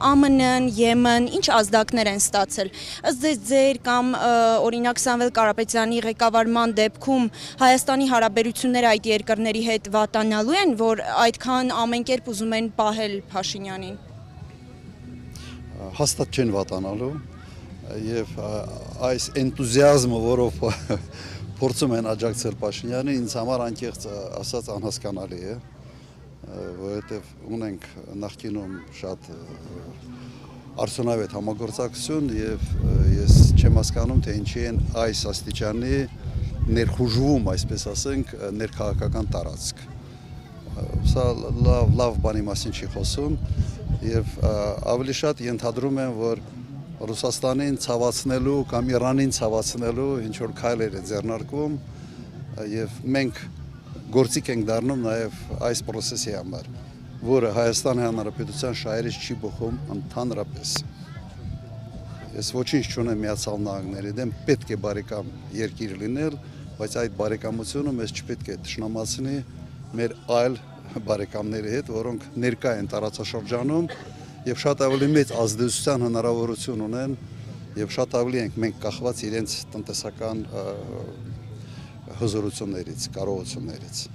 ԱՄՆ-ն, Եմեն, ինչ ազդակներ են ստացել։ Ըստ ձեր կամ օրինակ Սամվել Կարապետյանի ղեկավարման դեպքում Հայաստանի հարաբերությունները այդ երկրների հետ վատանալու են, որ այդքան ամեն կերպ ուզում են պահել Փաշինյանին։ Հաստատ չեն վատանալու եւ այս էնտուզիազմը, որով փորձում են աջակցել Փաշինյանին, ինձ համար անկեղծ ասած անհասկանալի է, որովհետեւ ունենք նախկինում շատ արդյունավետ համագործակցություն եւ ես չեմ հասկանում, թե ինչի են այս աստիճանի ներխուժվում, այսպես ասենք, ներքաղաքական տարածք։ Սա լավ բանի մասին չի խոսում եւ ավելի շատ ենթադրում եմ, որ Ռուսաստանին ցավացնելու կամ Իրանին ցավացնելու ինչ որ քայլեր է ձեռնարկվում եւ մենք գործիք ենք դառնում նաեւ այս process-ի համար, որը Հայաստանի Հանրապետության շահերից չի բխում ընդհանրապես։ Ես ոչինչ չունեմ Միացյալ Նահանգների դեմ, պետք է բարեկամ երկիր լինել, բայց այդ բարեկամությունը մեզ չպետք է թշնամացնի մեր այլ բարեկամների հետ, որոնք ներկա են տարածաշրջանում եւ շատ ավելի մեծ ազդեցության հնարավորություն ունեն եւ շատ ավելի ենք մենք կախված իրենց տնտեսական հզորություններից, կարողություններից։